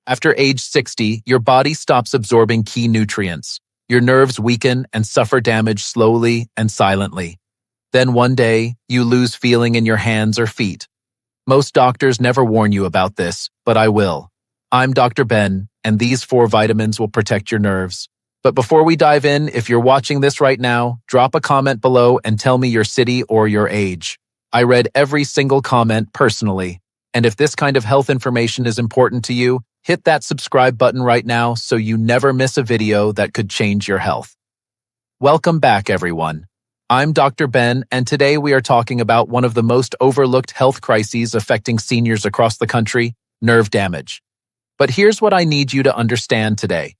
After age 60, your body stops absorbing key nutrients. Your nerves weaken and suffer damage slowly and silently. Then one day, you lose feeling in your hands or feet. Most doctors never warn you about this, but I will. I'm Dr. Ben, and these 4 vitamins will protect your nerves. But before we dive in, if you're watching this right now, drop a comment below and tell me your city or your age. I read every single comment personally. And if this kind of health information is important to you, hit that subscribe button right now so you never miss a video that could change your health. Welcome back, everyone. I'm Dr. Ben, and today we are talking about one of the most overlooked health crises affecting seniors across the country, nerve damage. But here's what I need you to understand today.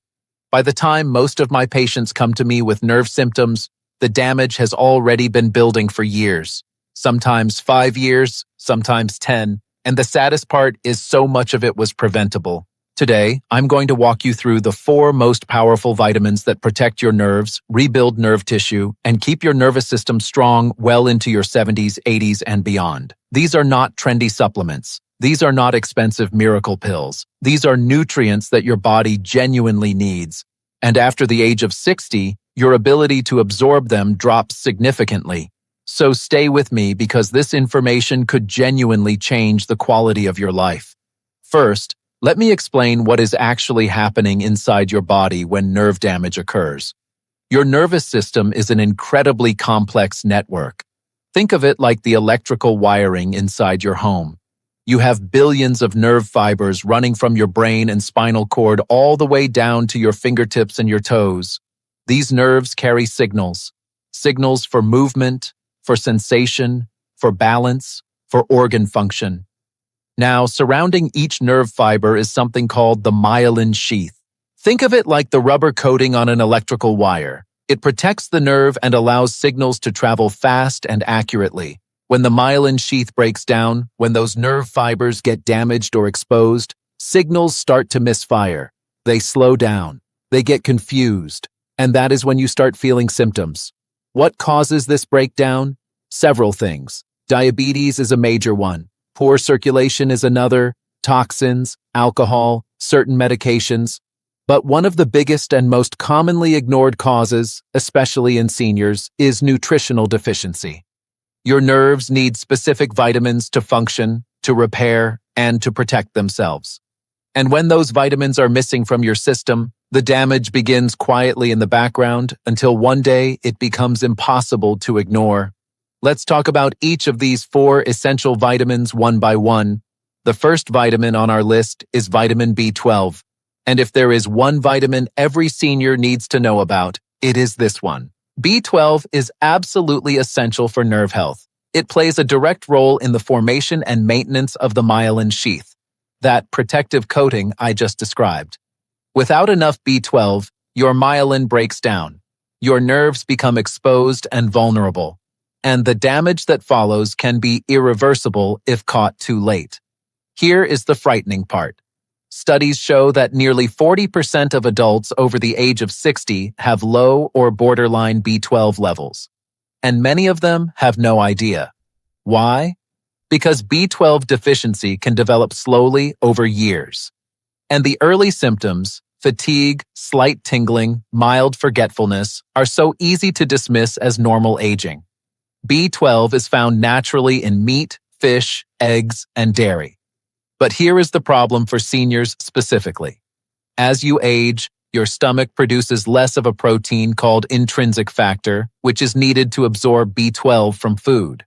By the time most of my patients come to me with nerve symptoms, the damage has already been building for years, sometimes 5 years, sometimes 10, and the saddest part is so much of it was preventable. Today, I'm going to walk you through the 4 most powerful vitamins that protect your nerves, rebuild nerve tissue, and keep your nervous system strong well into your 70s, 80s, and beyond. These are not trendy supplements. These are not expensive miracle pills. These are nutrients that your body genuinely needs. And after the age of 60, your ability to absorb them drops significantly. So stay with me because this information could genuinely change the quality of your life. First, let me explain what is actually happening inside your body when nerve damage occurs. Your nervous system is an incredibly complex network. Think of it like the electrical wiring inside your home. You have billions of nerve fibers running from your brain and spinal cord all the way down to your fingertips and your toes. These nerves carry signals. Signals for movement, for sensation, for balance, for organ function. Now, surrounding each nerve fiber is something called the myelin sheath. Think of it like the rubber coating on an electrical wire. It protects the nerve and allows signals to travel fast and accurately. When the myelin sheath breaks down, when those nerve fibers get damaged or exposed, signals start to misfire. They slow down. They get confused. And that is when you start feeling symptoms. What causes this breakdown? Several things. Diabetes is a major one. Poor circulation is another, toxins, alcohol, certain medications. But one of the biggest and most commonly ignored causes, especially in seniors, is nutritional deficiency. Your nerves need specific vitamins to function, to repair, and to protect themselves. And when those vitamins are missing from your system, the damage begins quietly in the background until one day it becomes impossible to ignore. Let's talk about each of these 4 essential vitamins one by one. The first vitamin on our list is vitamin B12. And if there is one vitamin every senior needs to know about, it is this one. B12 is absolutely essential for nerve health. It plays a direct role in the formation and maintenance of the myelin sheath, that protective coating I just described. Without enough B12, your myelin breaks down. Your nerves become exposed and vulnerable. And the damage that follows can be irreversible if caught too late. Here is the frightening part. Studies show that nearly 40% of adults over the age of 60 have low or borderline B12 levels. And many of them have no idea. Why? Because B12 deficiency can develop slowly over years. And the early symptoms, fatigue, slight tingling, mild forgetfulness, are so easy to dismiss as normal aging. B12 is found naturally in meat, fish, eggs, and dairy. But here is the problem for seniors specifically. As you age, your stomach produces less of a protein called intrinsic factor, which is needed to absorb B12 from food.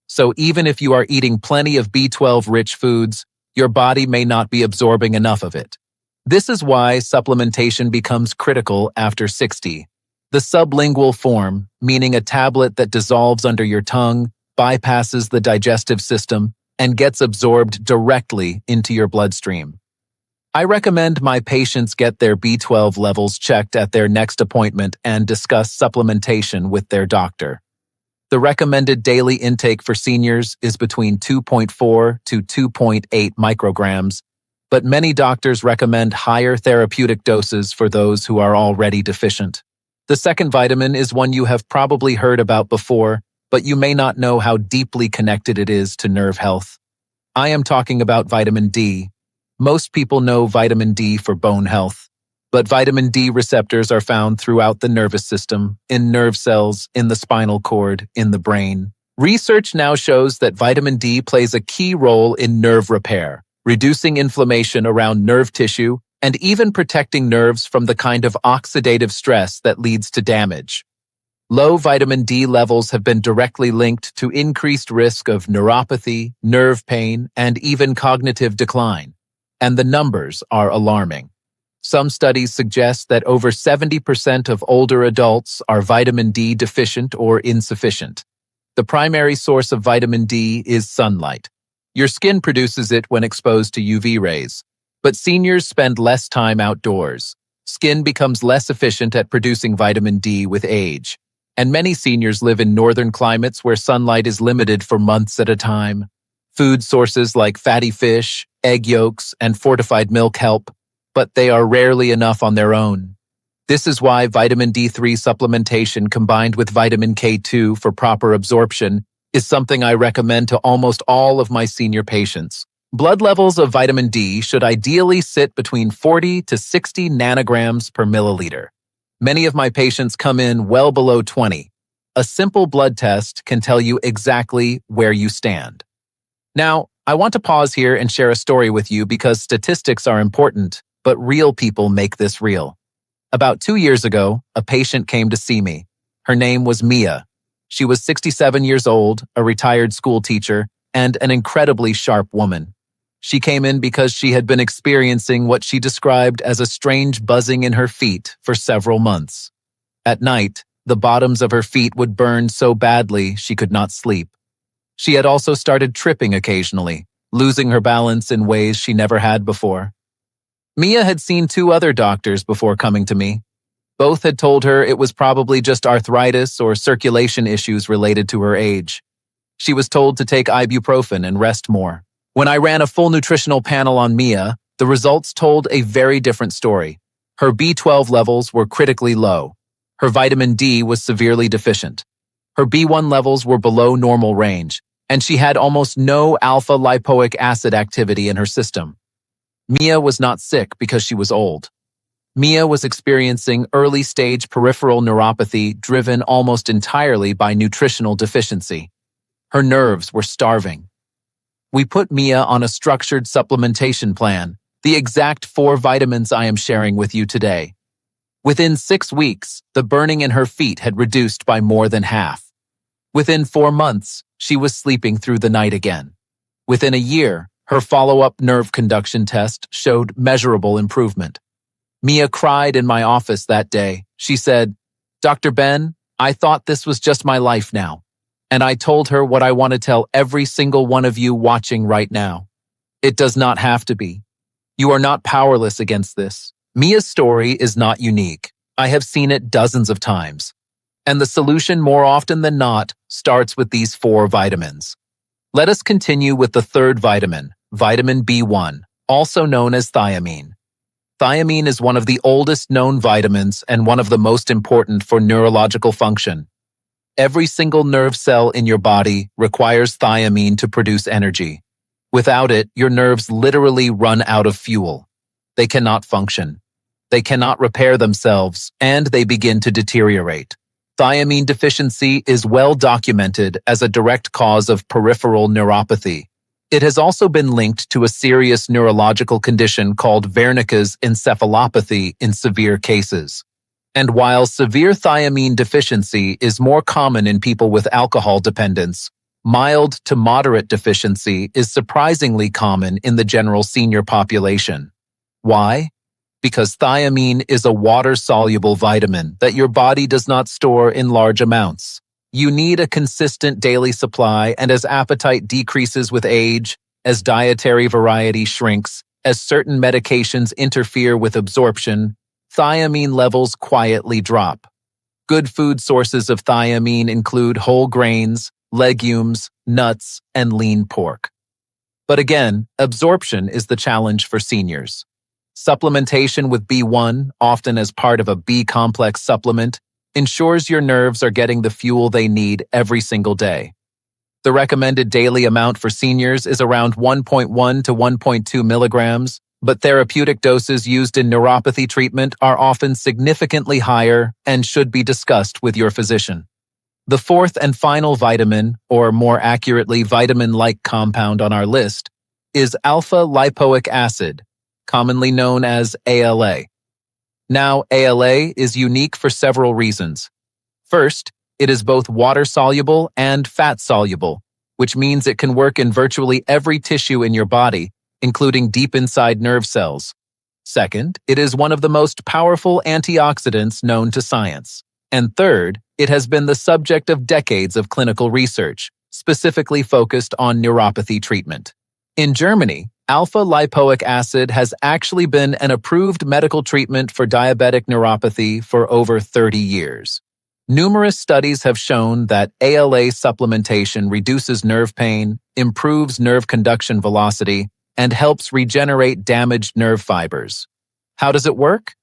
So even if you are eating plenty of B12-rich foods, your body may not be absorbing enough of it. This is why supplementation becomes critical after 60. The sublingual form, meaning a tablet that dissolves under your tongue, bypasses the digestive system, and gets absorbed directly into your bloodstream. I recommend my patients get their B12 levels checked at their next appointment and discuss supplementation with their doctor. The recommended daily intake for seniors is between 2.4 to 2.8 micrograms, but many doctors recommend higher therapeutic doses for those who are already deficient. The second vitamin is one you have probably heard about before, but you may not know how deeply connected it is to nerve health. I am talking about vitamin D. Most people know vitamin D for bone health, but vitamin D receptors are found throughout the nervous system, in nerve cells, in the spinal cord, in the brain. Research now shows that vitamin D plays a key role in nerve repair, reducing inflammation around nerve tissue and even protecting nerves from the kind of oxidative stress that leads to damage. Low vitamin D levels have been directly linked to increased risk of neuropathy, nerve pain, and even cognitive decline. And the numbers are alarming. Some studies suggest that over 70% of older adults are vitamin D deficient or insufficient. The primary source of vitamin D is sunlight. Your skin produces it when exposed to UV rays. But seniors spend less time outdoors. Skin becomes less efficient at producing vitamin D with age. And many seniors live in northern climates where sunlight is limited for months at a time. Food sources like fatty fish, egg yolks, and fortified milk help, but they are rarely enough on their own. This is why vitamin D3 supplementation combined with vitamin K2 for proper absorption is something I recommend to almost all of my senior patients. Blood levels of vitamin D should ideally sit between 40 to 60 nanograms per milliliter. Many of my patients come in well below 20. A simple blood test can tell you exactly where you stand. Now, I want to pause here and share a story with you because statistics are important, but real people make this real. About 2 years ago, a patient came to see me. Her name was Mia. She was 67 years old, a retired school teacher, and an incredibly sharp woman. She came in because she had been experiencing what she described as a strange buzzing in her feet for several months. At night, the bottoms of her feet would burn so badly she could not sleep. She had also started tripping occasionally, losing her balance in ways she never had before. Mia had seen 2 other doctors before coming to me. Both had told her it was probably just arthritis or circulation issues related to her age. She was told to take ibuprofen and rest more. When I ran a full nutritional panel on Mia, the results told a very different story. Her B12 levels were critically low. Her vitamin D was severely deficient. Her B1 levels were below normal range, and she had almost no alpha lipoic acid activity in her system. Mia was not sick because she was old. Mia was experiencing early-stage peripheral neuropathy driven almost entirely by nutritional deficiency. Her nerves were starving. We put Mia on a structured supplementation plan, the exact 4 vitamins I am sharing with you today. Within 6 weeks, the burning in her feet had reduced by more than half. Within 4 months, she was sleeping through the night again. Within a year, her follow-up nerve conduction test showed measurable improvement. Mia cried in my office that day. She said, "Dr. Ben, I thought this was just my life now." And I told her what I want to tell every single one of you watching right now. It does not have to be. You are not powerless against this. Mia's story is not unique. I have seen it dozens of times. And the solution, more often than not, starts with these 4 vitamins. Let us continue with the 3rd vitamin, vitamin B1, also known as thiamine. Thiamine is one of the oldest known vitamins and one of the most important for neurological function. Every single nerve cell in your body requires thiamine to produce energy. Without it, your nerves literally run out of fuel. They cannot function. They cannot repair themselves, and they begin to deteriorate. Thiamine deficiency is well documented as a direct cause of peripheral neuropathy. It has also been linked to a serious neurological condition called Wernicke's encephalopathy in severe cases. And while severe thiamine deficiency is more common in people with alcohol dependence, mild to moderate deficiency is surprisingly common in the general senior population. Why? Because thiamine is a water-soluble vitamin that your body does not store in large amounts. You need a consistent daily supply, and as appetite decreases with age, as dietary variety shrinks, as certain medications interfere with absorption, thiamine levels quietly drop. Good food sources of thiamine include whole grains, legumes, nuts, and lean pork. But again, absorption is the challenge for seniors. Supplementation with B1, often as part of a B-complex supplement, ensures your nerves are getting the fuel they need every single day. The recommended daily amount for seniors is around 1.1 to 1.2 milligrams, but therapeutic doses used in neuropathy treatment are often significantly higher and should be discussed with your physician. The fourth and final vitamin, or more accurately vitamin-like compound on our list, is alpha-lipoic acid, commonly known as ALA. Now, ALA is unique for several reasons. First, it is both water-soluble and fat-soluble, which means it can work in virtually every tissue in your body, including deep inside nerve cells. Second, it is one of the most powerful antioxidants known to science. And third, it has been the subject of decades of clinical research, specifically focused on neuropathy treatment. In Germany, alpha-lipoic acid has actually been an approved medical treatment for diabetic neuropathy for over 30 years. Numerous studies have shown that ALA supplementation reduces nerve pain, improves nerve conduction velocity, and helps regenerate damaged nerve fibers. How does it work?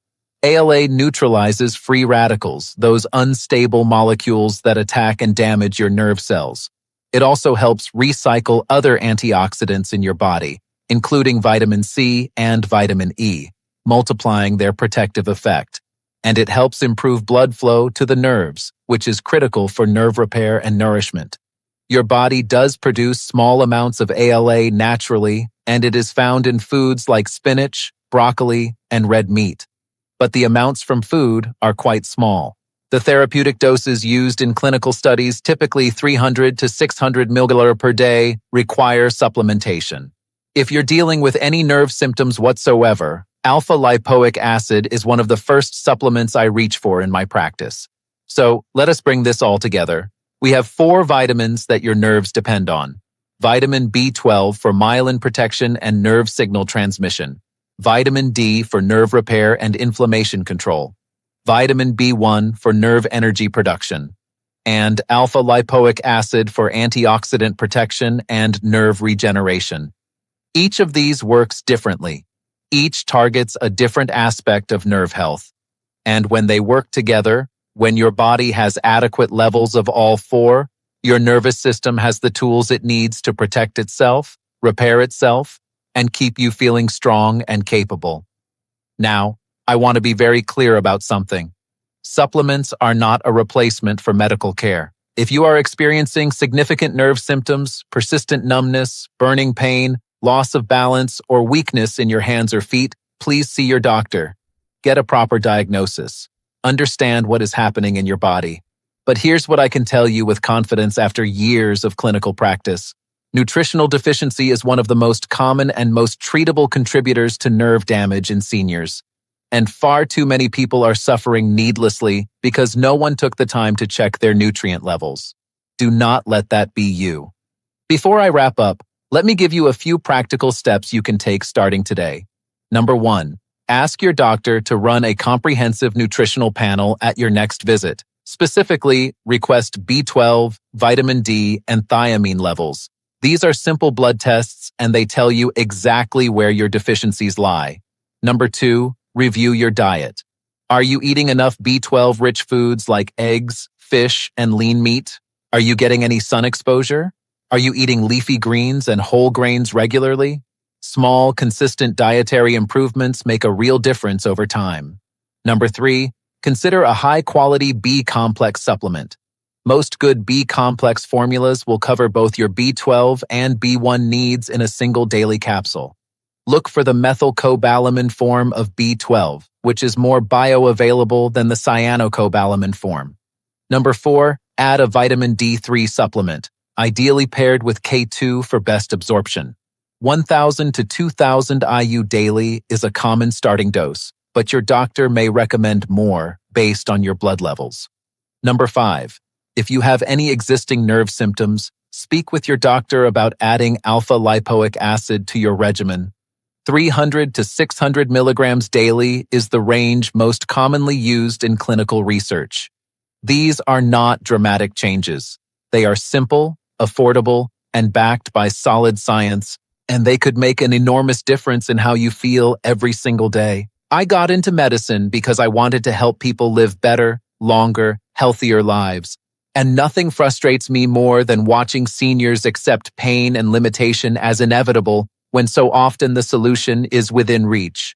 ALA neutralizes free radicals, those unstable molecules that attack and damage your nerve cells. It also helps recycle other antioxidants in your body, including vitamin C and vitamin E, multiplying their protective effect. And it helps improve blood flow to the nerves, which is critical for nerve repair and nourishment. Your body does produce small amounts of ALA naturally, and it is found in foods like spinach, broccoli, and red meat. But the amounts from food are quite small. The therapeutic doses used in clinical studies, typically 300 to 600 mg per day, require supplementation. If you're dealing with any nerve symptoms whatsoever, alpha-lipoic acid is one of the first supplements I reach for in my practice. So let us bring this all together. We have 4 vitamins that your nerves depend on. Vitamin B12 for myelin protection and nerve signal transmission. Vitamin D for nerve repair and inflammation control. Vitamin B1 for nerve energy production. And alpha-lipoic acid for antioxidant protection and nerve regeneration. Each of these works differently. Each targets a different aspect of nerve health. And when they work together, when your body has adequate levels of all 4, your nervous system has the tools it needs to protect itself, repair itself, and keep you feeling strong and capable. Now, I want to be very clear about something. Supplements are not a replacement for medical care. If you are experiencing significant nerve symptoms, persistent numbness, burning pain, loss of balance, or weakness in your hands or feet, please see your doctor. Get a proper diagnosis. Understand what is happening in your body. But here's what I can tell you with confidence after years of clinical practice. Nutritional deficiency is one of the most common and most treatable contributors to nerve damage in seniors. And far too many people are suffering needlessly because no one took the time to check their nutrient levels. Do not let that be you. Before I wrap up, let me give you a few practical steps you can take starting today. Number 1, ask your doctor to run a comprehensive nutritional panel at your next visit. Specifically, request B12, vitamin D, and thiamine levels. These are simple blood tests, and they tell you exactly where your deficiencies lie. Number 2, review your diet. Are you eating enough B12-rich foods like eggs, fish, and lean meat? Are you getting any sun exposure? Are you eating leafy greens and whole grains regularly? Small, consistent dietary improvements make a real difference over time. Number 3, consider a high-quality B-complex supplement. Most good B-complex formulas will cover both your B12 and B1 needs in a single daily capsule. Look for the methylcobalamin form of B12, which is more bioavailable than the cyanocobalamin form. Number 4, add a vitamin D3 supplement, ideally paired with K2 for best absorption. 1,000 to 2,000 IU daily is a common starting dose, but your doctor may recommend more based on your blood levels. Number 5, if you have any existing nerve symptoms, speak with your doctor about adding alpha-lipoic acid to your regimen. 300 to 600 milligrams daily is the range most commonly used in clinical research. These are not dramatic changes. They are simple, affordable, and backed by solid science, and they could make an enormous difference in how you feel every single day. I got into medicine because I wanted to help people live better, longer, healthier lives. And nothing frustrates me more than watching seniors accept pain and limitation as inevitable when so often the solution is within reach.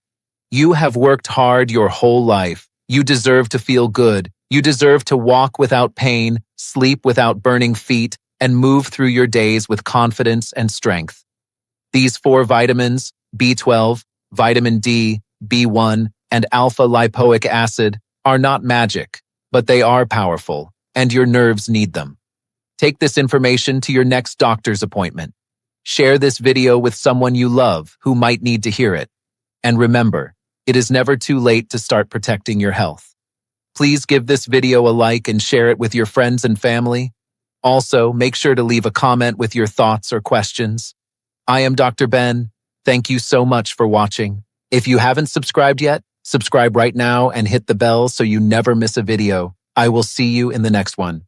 You have worked hard your whole life. You deserve to feel good. You deserve to walk without pain, sleep without burning feet, and move through your days with confidence and strength. These four vitamins, B12, vitamin D, B1, and alpha lipoic acid, are not magic, but they are powerful, and your nerves need them. Take this information to your next doctor's appointment. Share this video with someone you love who might need to hear it. And remember, it is never too late to start protecting your health. Please give this video a like and share it with your friends and family. Also, make sure to leave a comment with your thoughts or questions. I am Dr. Ben. Thank you so much for watching. If you haven't subscribed yet, subscribe right now and hit the bell so you never miss a video. I will see you in the next one.